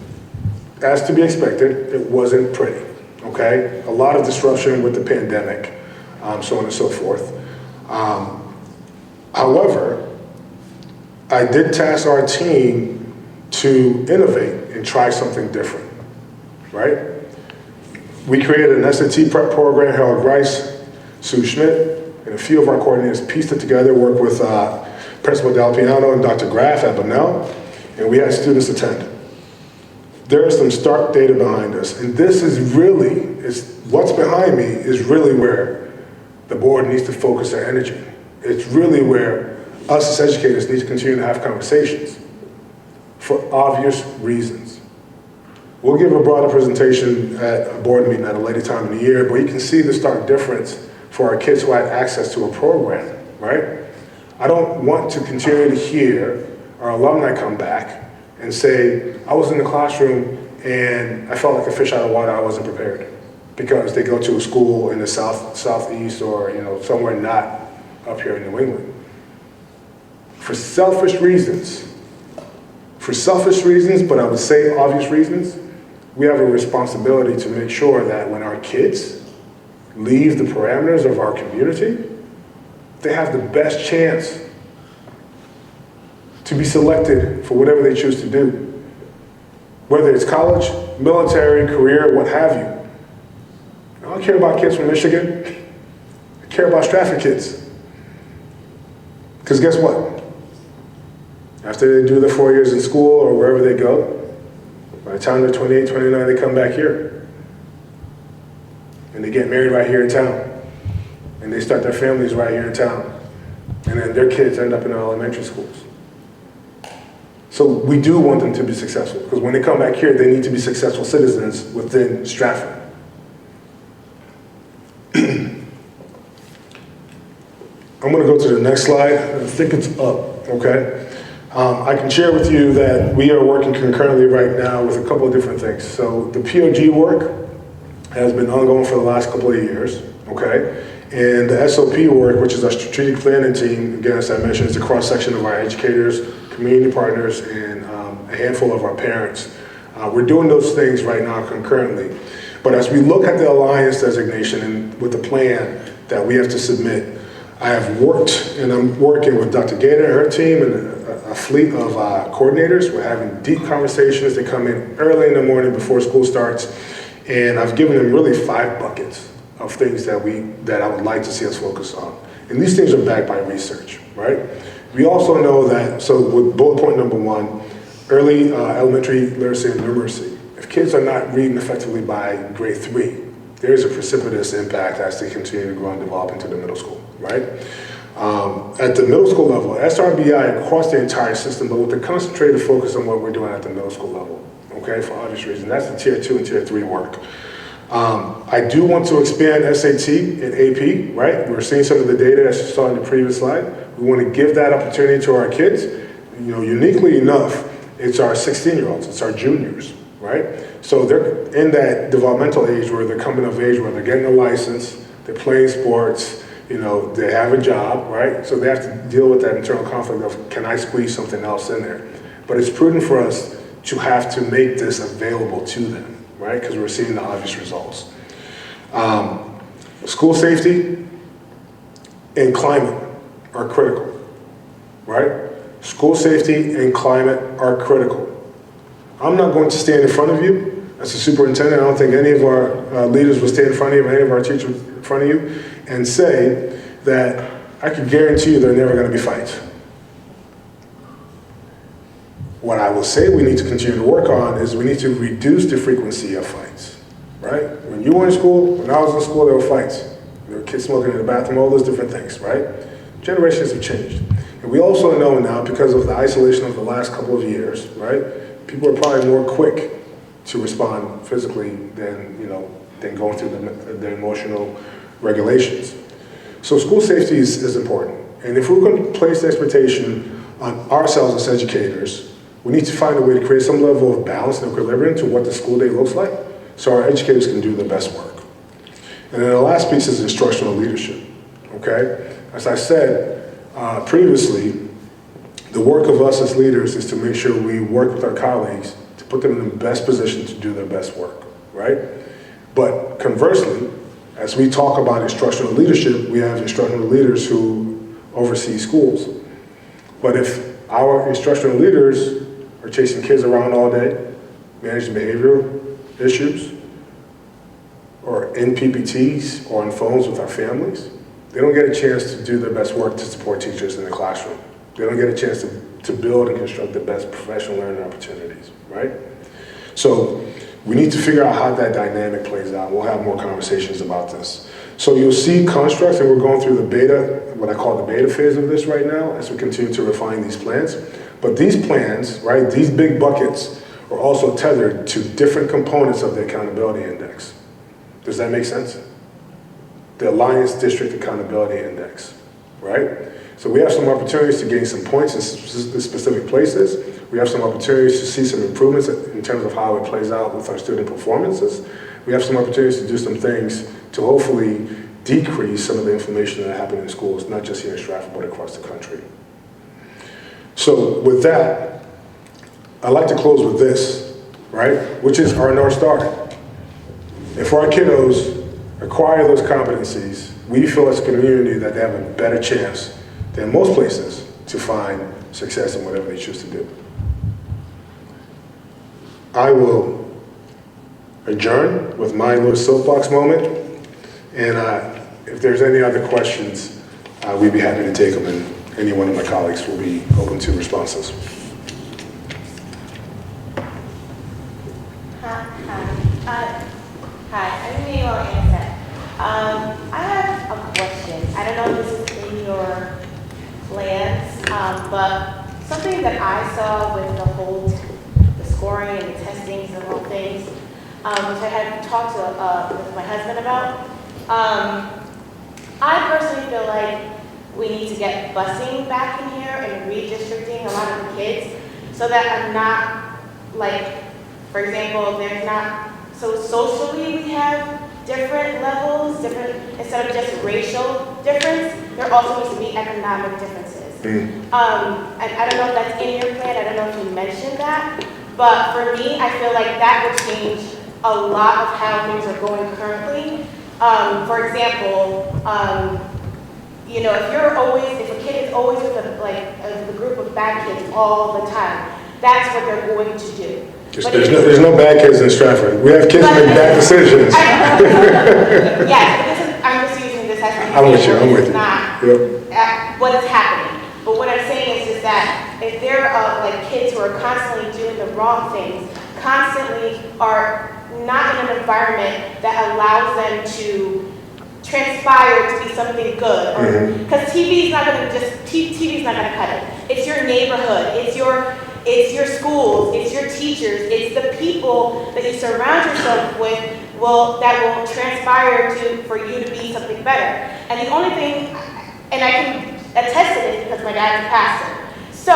as to be expected, it wasn't pretty, okay? A lot of disruption with the pandemic, so on and so forth. However, I did task our team to innovate and try something different, right? We created an SAT prep program. Harold Rice, Sue Schmidt, and a few of our coordinators pieced it together, worked with Principal Del Piano and Dr. Graff at Bunnell, and we had students attend. There is some stark data behind us, and this is really, what's behind me is really where the board needs to focus their energy. It's really where us as educators need to continue to have conversations for obvious reasons. We'll give a broader presentation at a board meeting at a later time in the year, but you can see the stark difference for our kids who had access to a program, right? I don't want to continue to hear our alumni come back and say, I was in the classroom and I felt like a fish out of water, I wasn't prepared. Because they go to a school in the southeast or somewhere not up here in New England. For selfish reasons, but I would say obvious reasons, we have a responsibility to make sure that when our kids leave the parameters of our community, they have the best chance to be selected for whatever they choose to do. Whether it's college, military, career, what have you. I don't care about kids from Michigan. I care about Stratford kids. Because guess what? After they do their 4 years in school or wherever they go, by the time they're 28, 29, they come back here. And they get married right here in town. And they start their families right here in town. And then their kids end up in elementary schools. So we do want them to be successful, because when they come back here, they need to be successful citizens within Stratford. I'm going to go to the next slide. I think it's up, okay? I can share with you that we are working concurrently right now with a couple of different things. So the POG work has been ongoing for the last couple of years, okay? And the SOP work, which is our strategic planning team, again, as I mentioned, is a cross-section of our educators, community partners, and a handful of our parents. We're doing those things right now concurrently. But as we look at the Alliance designation and with the plan that we have to submit, I have worked, and I'm working with Dr. Gator and her team and a fleet of coordinators. We're having deep conversations. They come in early in the morning before school starts, and I've given them really 5 buckets of things that I would like to see us focus on. And these things are backed by research, right? We also know that, so with bullet point number 1, early elementary literacy and numeracy. If kids are not reading effectively by grade 3, there is a precipitous impact as they continue to grow and develop into the middle school, right? At the middle school level, SRBI across the entire system, but with a concentrated focus on what we're doing at the middle school level, okay, for obvious reasons. That's the tier 2 and tier 3 work. I do want to expand SAT and AP, right? We're seeing some of the data that you saw in the previous slide. We want to give that opportunity to our kids. Uniquely enough, it's our 16-year-olds, it's our juniors, right? So they're in that developmental age where they're coming of age, where they're getting a license, they're playing sports, they have a job, right? So they have to deal with that internal conflict of, can I squeeze something else in there? But it's prudent for us to have to make this available to them, right? Because we're seeing the obvious results. School safety and climate are critical, right? School safety and climate are critical. I'm not going to stand in front of you as a superintendent. I don't think any of our leaders will stand in front of you, or any of our teachers in front of you, and say that I can guarantee you there are never going to be fights. What I will say we need to continue to work on is we need to reduce the frequency of fights, right? When you were in school, when I was in school, there were fights. There were kids smoking in the bathroom, all those different things, right? Generations have changed. And we also know now, because of the isolation of the last couple of years, right? People are probably more quick to respond physically than going through the emotional regulations. So school safety is important. And if we're going to place the expectation on ourselves as educators, we need to find a way to create some level of balance and equilibrium to what the school day looks like, so our educators can do their best work. And then the last piece is instructional leadership, okay? As I said previously, the work of us as leaders is to make sure we work with our colleagues to put them in the best position to do their best work, right? But conversely, as we talk about instructional leadership, we have instructional leaders who oversee schools. But if our instructional leaders are chasing kids around all day, managing behavioral issues, or in PPTs or on phones with our families, they don't get a chance to do their best work to support teachers in the classroom, They don't get a chance to build and construct the best professional learning opportunities, right? So we need to figure out how that dynamic plays out. We'll have more conversations about this. So you'll see constructs, and we're going through the beta, what I call the beta phase of this right now, as we continue to refine these plans. But these plans, right, these big buckets are also tethered to different components of the accountability index. Does that make sense? The Alliance District Accountability Index, right? So we have some opportunities to gain some points in specific places. We have some opportunities to see some improvements in terms of how it plays out with our student performances. We have some opportunities to do some things to hopefully decrease some of the inflammation that happened in schools, not just here in Stratford, but across the country. So with that, I'd like to close with this, right? Which is our North Star. If our kiddos acquire those competencies, we feel as a community that they have a better chance than most places to find success in whatever they choose to do. I will adjourn with my little soapbox moment, and if there's any other questions, we'd be happy to take them, and any one of my colleagues will be open to responses. Hi, I'm Manuel Anderson. I have a question. I don't know if this is in your plans, but something that I saw with the scoring and the testings and all things, which I had talked to with my husband about. I personally feel like we need to get busing back in here and redistricting a lot of the kids so that I'm not, like, for example, there's not, so socially we have different levels, instead of just racial difference, there also needs to be economic differences. And I don't know if that's in your plan, I don't know if you mentioned that, but for me, I feel like that would change a lot of how things are going currently. For example, you know, if a kid is always with a group of bad kids all the time, that's what they're going to do. There's no bad kids in Stratford. We have kids who make bad decisions. Yes, but I'm just using this as an example. I'm with you. Not what is happening. But what I'm saying is that if there are like kids who are constantly doing the wrong things, constantly are not in an environment that allows them to transpire to be something good, because TV's not going to cut it. It's your neighborhood. It's your schools, it's your teachers, it's the people that you surround yourself with that will transpire for you to be something better. And the only thing, and I can attest to this because my dad's a pastor. So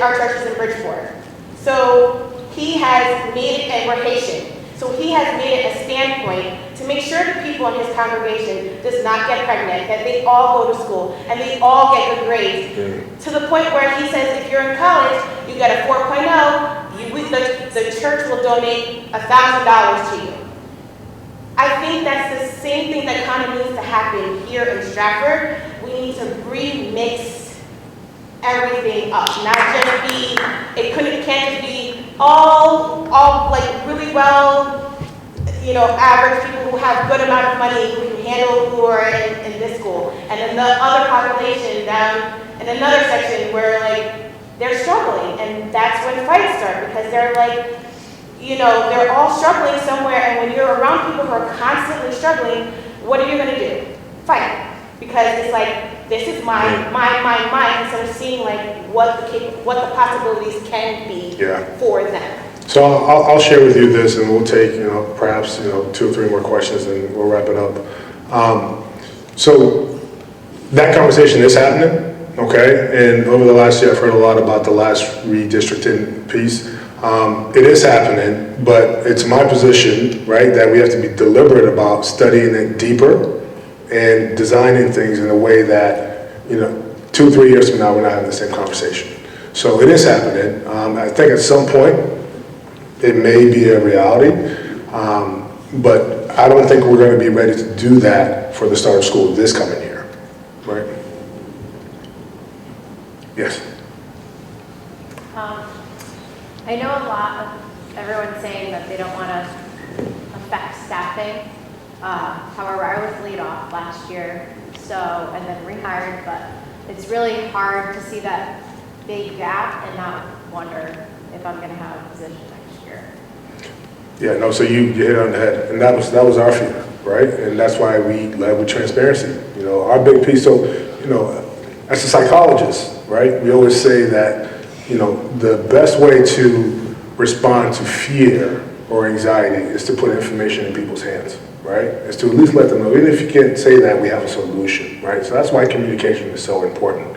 our church is in Bridgeport. So he has made it, and we're Haitian. So he has made it a standpoint to make sure the people in his congregation does not get pregnant, that they all go to school, and they all get good grades. To the point where he says if you're in college, you get a 4.0, the church will donate $1,000 to you. I think that's the same thing that kind of needs to happen here in Stratford. We need to remix everything up, not just be, it can't just be all like really well, you know, average people who have good amount of money who can handle who are in this school, and then the other population down in another section where like they're struggling, and that's when fights start, because they're like, you know, they're all struggling somewhere, and when you're around people who are constantly struggling, what are you going to do? Fight. Because it's like, this is mine, instead of seeing like what the possibilities can be for them. So I'll share with you this, and we'll take, you know, perhaps, you know, 2 or 3 more questions, and we'll wrap it up. So that conversation is happening, okay? And over the last year, I've heard a lot about the last redistricting piece. It is happening, but it's my position, right, that we have to be deliberate about studying it deeper and designing things in a way that, you know, 2 or 3 years from now, we're not having the same conversation. So it is happening. I think at some point, it may be a reality, but I don't think we're going to be ready to do that for the start of school this coming year, right? Yes? I know a lot of everyone saying that they don't want to affect staffing. However, I was laid off last year, and then rehired, but it's really hard to see that big gap and not wonder if I'm gonna have a position next year. Yeah, no, so you hit it on the head, and that was our fear, right? And that's why we led with transparency. You know, our big piece, so, you know, as a psychologist, right, we always say that, you know, the best way to respond to fear or anxiety is to put information in people's hands, right? Is to at least let them know, even if you can't say that, we have a solution, right? So that's why communication is so important.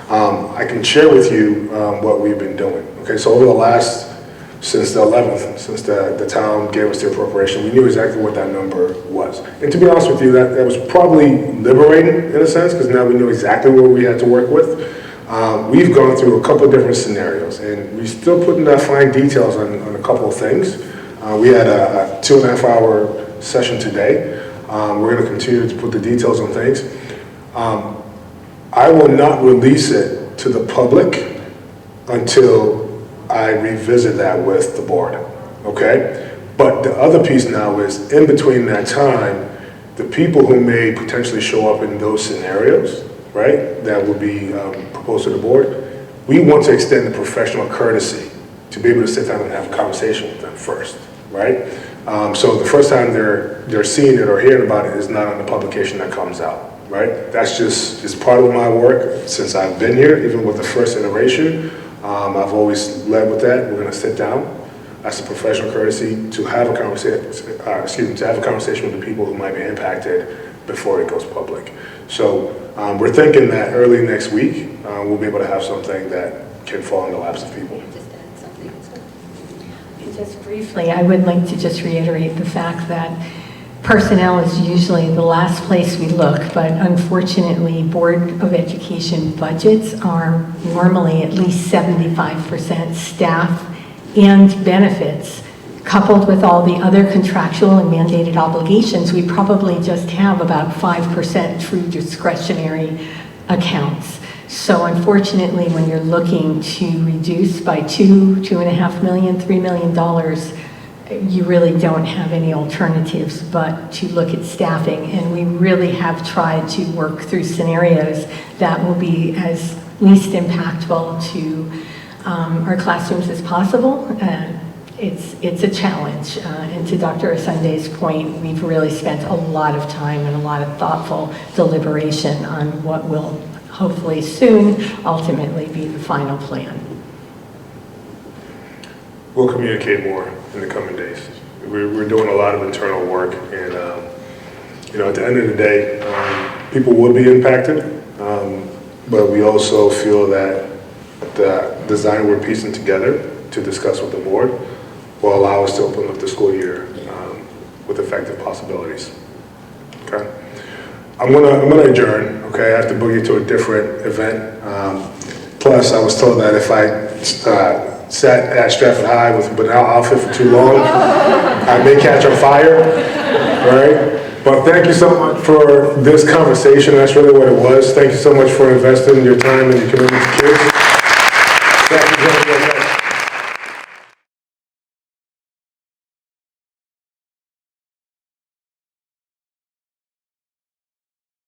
I can share with you what we've been doing. Okay, so over the last, since the 11th, since the town gave us the appropriation, we knew exactly what that number was. And to be honest with you, that was probably liberating in a sense, because now we knew exactly what we had to work with. We've gone through a couple of different scenarios, and we're still putting that fine details on a couple of things. We had a 2.5-hour session today. We're going to continue to put the details on things. I will not release it to the public until I revisit that with the board, okay? But the other piece now is, in between that time, the people who may potentially show up in those scenarios, right, that would be proposed to the board, we want to extend the professional courtesy to be able to sit down and have a conversation with them first, right? So the first time they're seeing it or hearing about it is not on the publication that comes out, right? That's just part of my work since I've been here, even with the first iteration. I've always led with that. We're going to sit down as a professional courtesy to have a conversation. To have a conversation with the people who might be impacted before it goes public. So we're thinking that early next week we'll be able to have something that can fall in the laps of people. Just briefly, I would like to just reiterate the fact that personnel is usually the last place we look, but unfortunately, Board of Education budgets are normally at least 75% staff and benefits. Coupled with all the other contractual and mandated obligations, we probably just have about 5% true discretionary accounts. So unfortunately, when you're looking to reduce by $2.5 million, $3 million, you really don't have any alternatives but to look at staffing. And we really have tried to work through scenarios that will be as least impactful to our classrooms as possible. It's a challenge. And to Dr. Asunde's point, we've really spent a lot of time and a lot of thoughtful deliberation on what will hopefully soon ultimately be the final plan. We'll communicate more in the coming days. We're doing a lot of internal work, and you know, at the end of the day, people will be impacted, but we also feel that the design we're piecing together to discuss with the board will allow us to open up the school year with effective possibilities. Okay, I'm gonna adjourn. Okay, I have to boogie to a different event. Plus, I was told that if I sat at Stratford High with a banal outfit for too long, I may catch on fire, right? But thank you so much for this conversation. That's really what it was. Thank you so much for investing your time and your commitment to kids.